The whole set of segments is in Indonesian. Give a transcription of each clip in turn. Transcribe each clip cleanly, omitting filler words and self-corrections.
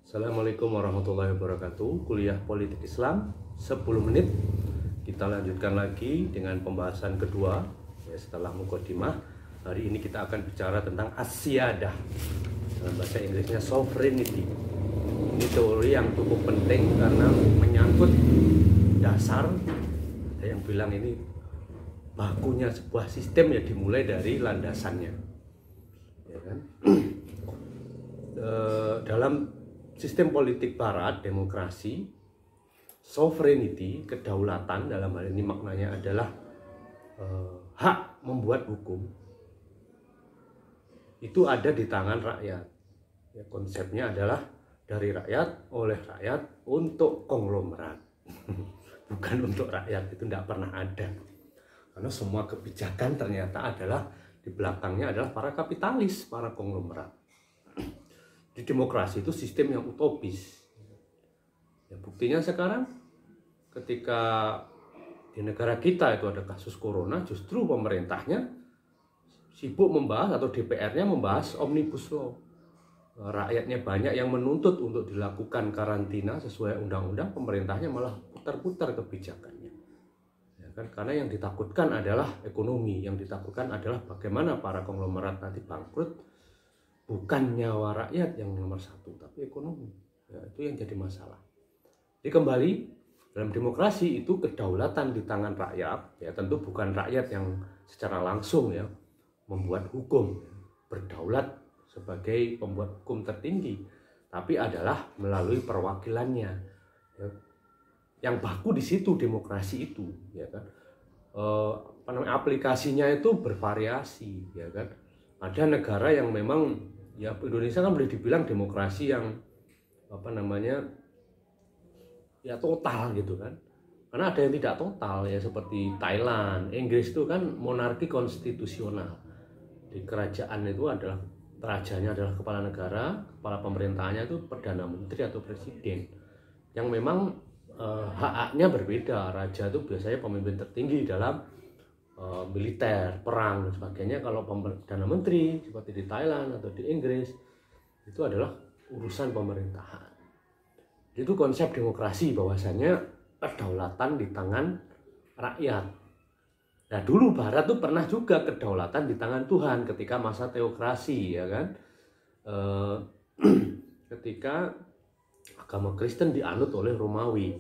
Assalamualaikum warahmatullahi wabarakatuh. Kuliah Politik Islam 10 menit. Kita lanjutkan lagi dengan pembahasan kedua ya, setelah mukadimah. Hari ini kita akan bicara tentang as-siyadah. Dalam bahasa Inggrisnya sovereignty. Ini teori yang cukup penting karena menyangkut dasar. Ada yang bilang ini bakunya sebuah sistem ya dimulai dari landasannya. Ya kan? Dalam sistem politik barat, demokrasi, sovereignty, kedaulatan dalam hal ini maknanya adalah hak membuat hukum itu ada di tangan rakyat. Ya, konsepnya adalah dari rakyat, oleh rakyat, untuk konglomerat. Bukan untuk rakyat, itu tidak pernah ada. Karena semua kebijakan ternyata adalah di belakangnya adalah para kapitalis, para konglomerat. Di demokrasi itu sistem yang utopis. Ya, buktinya sekarang ketika di negara kita itu ada kasus corona, justru pemerintahnya sibuk membahas atau DPR-nya membahas Omnibus Law. Rakyatnya banyak yang menuntut untuk dilakukan karantina sesuai undang-undang, pemerintahnya malah putar-putar kebijakannya. Ya kan? Karena yang ditakutkan adalah ekonomi, yang ditakutkan adalah bagaimana para konglomerat nanti bangkrut. Bukan nyawa rakyat yang nomor satu, tapi ekonomi. Ya, itu yang jadi masalah. Jadi kembali, dalam demokrasi itu kedaulatan di tangan rakyat. Ya, tentu bukan rakyat yang secara langsung ya membuat hukum, berdaulat sebagai pembuat hukum tertinggi, tapi adalah melalui perwakilannya. Ya, yang baku di situ demokrasi itu, ya kan. Aplikasinya itu bervariasi, ya kan. Ada negara yang memang ya Indonesia kan boleh dibilang demokrasi yang ya total gitu kan. Karena ada yang tidak total ya seperti Thailand, Inggris itu kan monarki konstitusional. Di kerajaan itu adalah rajanya adalah kepala negara, kepala pemerintahannya itu perdana menteri atau presiden. Yang memang hak-haknya berbeda. Raja itu biasanya pemimpin tertinggi dalam militer, perang dan sebagainya. Kalau perdana menteri seperti di Thailand atau di Inggris itu adalah urusan pemerintahan. Itu konsep demokrasi, bahwasannya kedaulatan di tangan rakyat. Nah dulu Barat tuh pernah juga kedaulatan di tangan Tuhan ketika masa teokrasi, ya kan. Ketika agama Kristen dianut oleh Romawi,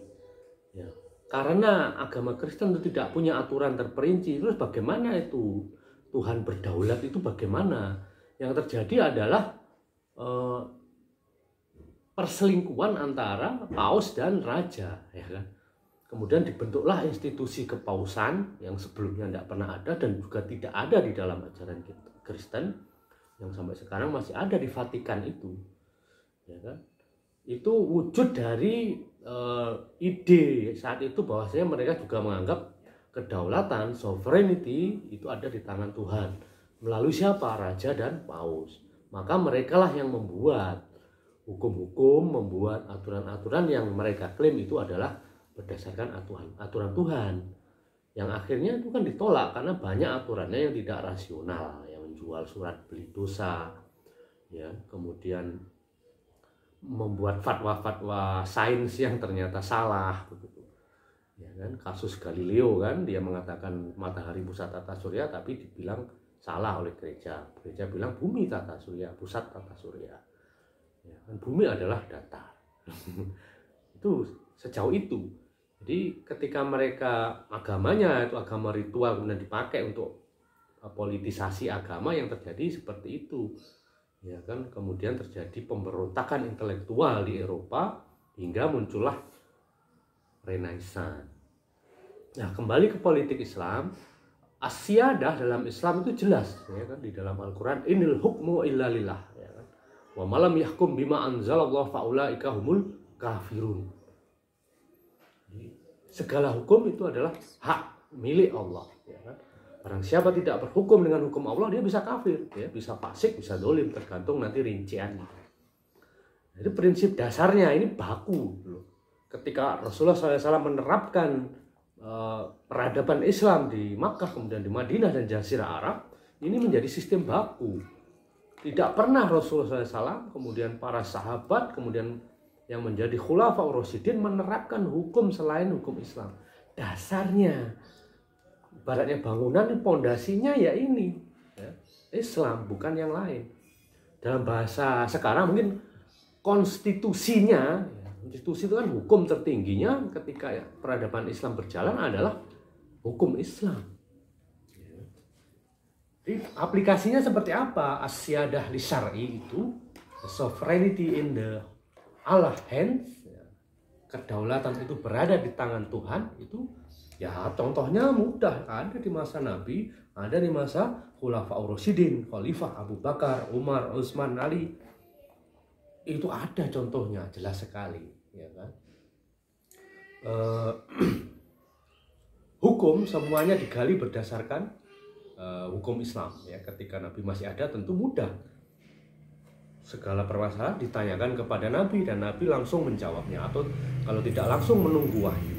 ya. Karena agama Kristen itu tidak punya aturan terperinci, terus bagaimana itu Tuhan berdaulat itu bagaimana? Yang terjadi adalah perselingkuhan antara paus dan raja, ya kan? Kemudian dibentuklah institusi kepausan yang sebelumnya tidak pernah ada dan juga tidak ada di dalam ajaran Kristen, yang sampai sekarang masih ada di Vatikan itu, ya kan? Itu wujud dari ide saat itu bahwasanya mereka juga menganggap kedaulatan, sovereignty itu ada di tangan Tuhan. Melalui siapa? Raja dan paus. Maka merekalah yang membuat hukum-hukum, membuat aturan-aturan yang mereka klaim itu adalah berdasarkan aturan Tuhan. Yang akhirnya itu kan ditolak karena banyak aturannya yang tidak rasional, yang menjual surat beli dosa, ya, kemudian membuat fatwa-fatwa sains yang ternyata salah begitu. Ya kan, kasus Galileo kan, dia mengatakan matahari pusat tata surya tapi dibilang salah oleh gereja. Gereja bilang bumi tata surya, pusat tata surya. Ya kan, bumi adalah datar. Itu sejauh itu. Jadi ketika mereka agamanya itu agama ritual kemudian dipakai untuk politisasi agama, yang terjadi seperti itu. Ya kan, kemudian terjadi pemberontakan intelektual di Eropa hingga muncullah Renaissance. Nah, kembali ke politik Islam, as-siyadah dalam Islam itu jelas, ya kan, di dalam Al-Qur'an, inil hukmu illa lillah, ya kan. Wa malam yahkum bima anzalallahu faulaika humul kafirun. Jadi, segala hukum itu adalah hak milik Allah, ya kan. Barang siapa tidak berhukum dengan hukum Allah, dia bisa kafir, ya, bisa fasik, bisa dolim, tergantung nanti rinciannya. Jadi prinsip dasarnya ini baku. Ketika Rasulullah SAW menerapkan peradaban Islam di Makkah, kemudian di Madinah dan Jazirah Arab, ini menjadi sistem baku. Tidak pernah Rasulullah SAW, kemudian para sahabat, kemudian yang menjadi Khulafaur Rasyidin menerapkan hukum selain hukum Islam. Dasarnya, ibaratnya bangunan, pondasinya ya ini, ya, Islam, bukan yang lain. Dalam bahasa sekarang mungkin konstitusinya, konstitusi itu kan hukum tertingginya ketika ya, peradaban Islam berjalan adalah hukum Islam. Jadi aplikasinya seperti apa? As-siyadah li syar'i itu, the sovereignty in the Allah hands, kedaulatan itu berada di tangan Tuhan, itu ya contohnya mudah, ada di masa Nabi, ada di masa Khulafaur Rasyidin, Khalifah Abu Bakar, Umar, Utsman, Ali. Itu ada contohnya, jelas sekali, ya kan? Hukum semuanya digali berdasarkan hukum Islam, ya. Ketika Nabi masih ada tentu mudah. Segala permasalahan ditanyakan kepada Nabi dan Nabi langsung menjawabnya, atau kalau tidak langsung menunggu wahyu.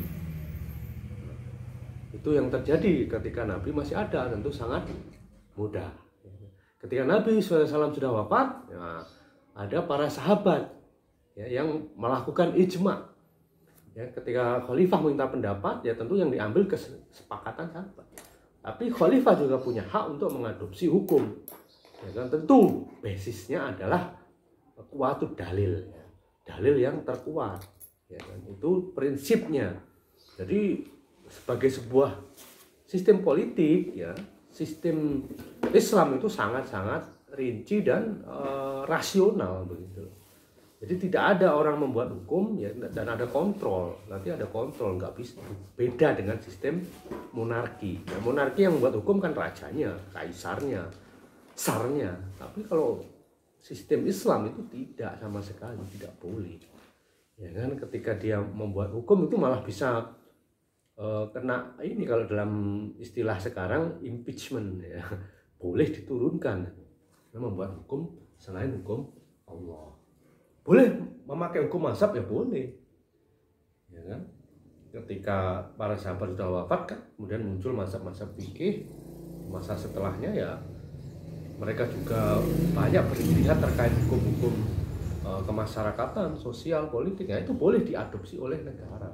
Itu yang terjadi ketika Nabi masih ada, tentu sangat mudah. Ketika Nabi SAW sudah wafat, ya, ada para sahabat ya, yang melakukan ijma. Ya, ketika khalifah minta pendapat, ya tentu yang diambil kesepakatan sahabat. Tapi khalifah juga punya hak untuk mengadopsi hukum. Ya kan, tentu basisnya adalah kuatu dalil, ya. Dalil yang terkuat, ya kan? Itu prinsipnya. Jadi sebagai sebuah sistem politik, ya, sistem Islam itu sangat-sangat rinci dan rasional begitu. Jadi tidak ada orang membuat hukum, ya, dan ada kontrol. Nanti ada kontrol, nggak bisa. Beda dengan sistem monarki. Ya, monarki yang membuat hukum kan rajanya, kaisarnya, tsarnya. Tapi kalau sistem Islam itu tidak, sama sekali tidak boleh. Ya kan, ketika dia membuat hukum itu malah bisa kena ini, kalau dalam istilah sekarang impeachment, ya. Boleh diturunkan. Membuat hukum selain hukum Allah. Boleh memakai hukum mazhab, ya boleh. Ya kan? Ketika para sahabat sudah wafat kan, kemudian muncul mazhab-mazhab fikih. Masa setelahnya ya mereka juga banyak beristihad terkait hukum-hukum kemasyarakatan, sosial, politik, ya itu boleh diadopsi oleh negara.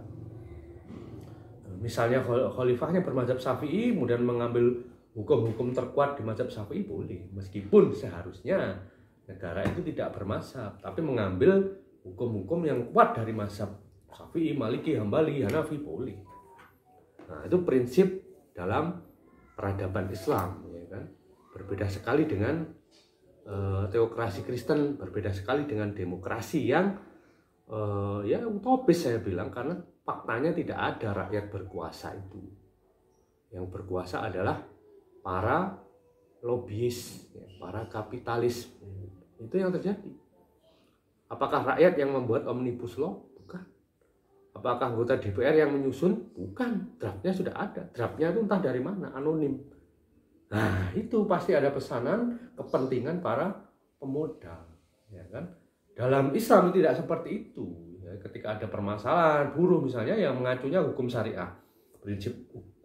Misalnya khalifahnya bermazhab Syafi'i, kemudian mengambil hukum-hukum terkuat di mazhab Syafi'i, boleh. Meskipun seharusnya negara itu tidak bermazhab, tapi mengambil hukum-hukum yang kuat dari mazhab Syafi'i, Maliki, Hambali, Hanafi, boleh. Nah, itu prinsip dalam peradaban Islam, ya kan? Berbeda sekali dengan teokrasi Kristen, berbeda sekali dengan demokrasi yang ya utopis saya bilang, karena faktanya tidak ada rakyat berkuasa itu. Yang berkuasa adalah para lobbyis, ya, para kapitalis. Itu yang terjadi. Apakah rakyat yang membuat omnibus law? Bukan. Apakah anggota DPR yang menyusun? Bukan. Draftnya sudah ada. Draftnya itu entah dari mana, anonim. Nah, itu pasti ada pesanan kepentingan para pemodal, ya kan? Dalam Islam tidak seperti itu. Ya, ketika ada permasalahan buruh misalnya, yang mengacunya hukum syariah, prinsip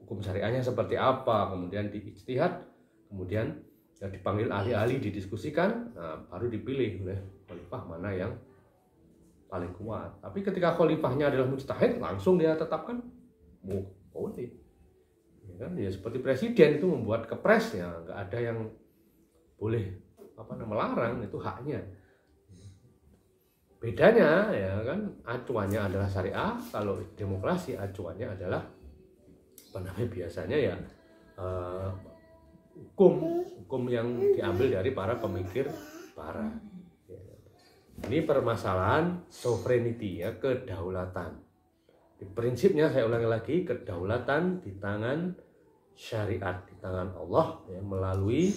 hukum syariahnya seperti apa, kemudian diijtihad, kemudian ya dipanggil ahli-ahli, didiskusikan, nah, baru dipilih oleh khalifah mana yang paling kuat. Tapi ketika khalifahnya adalah mujtahid, langsung dia tetapkan boleh. Ya kan, ya seperti presiden itu membuat kepres, ya nggak ada yang boleh melarang, itu haknya. Bedanya ya kan, acuannya adalah syariah. Kalau demokrasi acuannya adalah biasanya ya hukum yang diambil dari para pemikir barat. Ini permasalahan sovereignty, ya, kedaulatan. Prinsipnya saya ulangi lagi, kedaulatan di tangan syariat, di tangan Allah, ya, melalui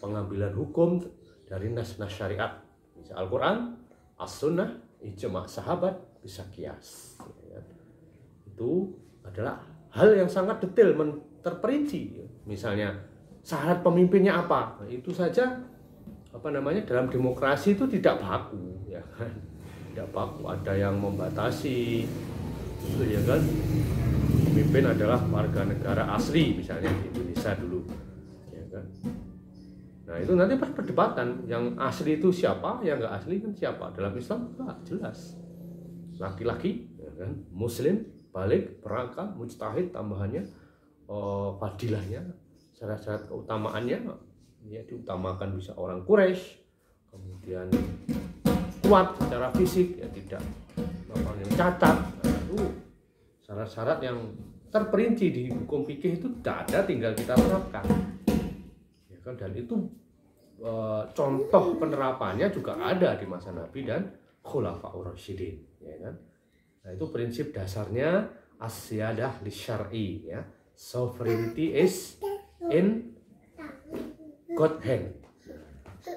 pengambilan hukum dari nas-nas syariat, bisa Al-Quran, As-Sunnah, ijma sahabat, bisa kias. Ya. Itu adalah hal yang sangat detail, terperinci. Misalnya syarat pemimpinnya apa, nah, itu saja dalam demokrasi itu tidak baku, ya kan? Tidak baku, ada yang membatasi. Itu ya kan, pemimpin adalah warga negara asli misalnya di Indonesia dulu, ya kan. Nah itu nanti pas perdebatan, yang asli itu siapa, yang nggak asli kan siapa. Dalam Islam jelas, laki-laki, ya kan, muslim, balik, berakal, mujtahid, tambahannya fadilahnya, syarat-syarat keutamaannya, ya diutamakan bisa orang Quraisy, kemudian kuat secara fisik, ya tidak yang cacat. Nah, itu syarat-syarat yang terperinci di hukum fikih itu tidak ada, tinggal kita terapkan, ya kan. Dan itu contoh penerapannya juga ada di masa Nabi dan Khulafaur Rasyidin, ya kan. Nah, itu prinsip dasarnya as-siyadah lisyar'i, ya. Sovereignty is in God's hand.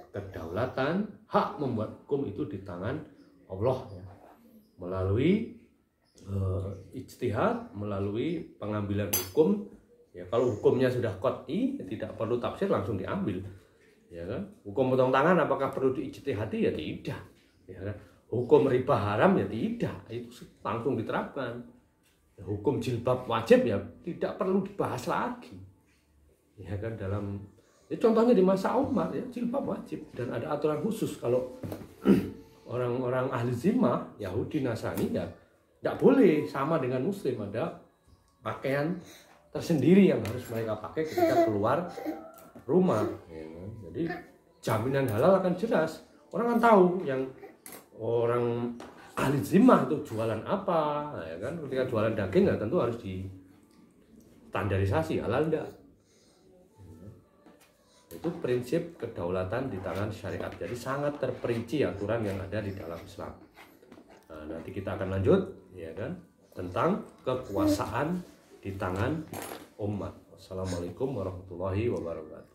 Kedaulatan, hak membuat hukum itu di tangan Allah, ya. Melalui ijtihad, melalui pengambilan hukum, ya. Kalau hukumnya sudah qat'i, ya tidak perlu tafsir, langsung diambil, ya kan. Hukum potong tangan apakah perlu diijtihadi? Ya tidak, ya kan. Hukum riba haram, ya tidak, itu langsung diterapkan. Hukum jilbab wajib, ya tidak perlu dibahas lagi, ya kan. Dalam contohnya di masa Umar, ya jilbab wajib, dan ada aturan khusus kalau orang-orang ahli zimmah, Yahudi, Nasrani, ya tidak boleh sama dengan Muslim, ada pakaian tersendiri yang harus mereka pakai ketika keluar rumah, ya kan? Jadi jaminan halal akan jelas, orang kan tahu yang orang ahli zimmah itu jualan apa, ya kan. Ketika jualan daging, ya tentu harus distandarisasi halal enggak. Itu prinsip kedaulatan di tangan syariat. Jadi sangat terperinci aturan yang ada di dalam Islam. Nah, nanti kita akan lanjut, ya kan, tentang kekuasaan di tangan umat. Wassalamualaikum warahmatullahi wabarakatuh.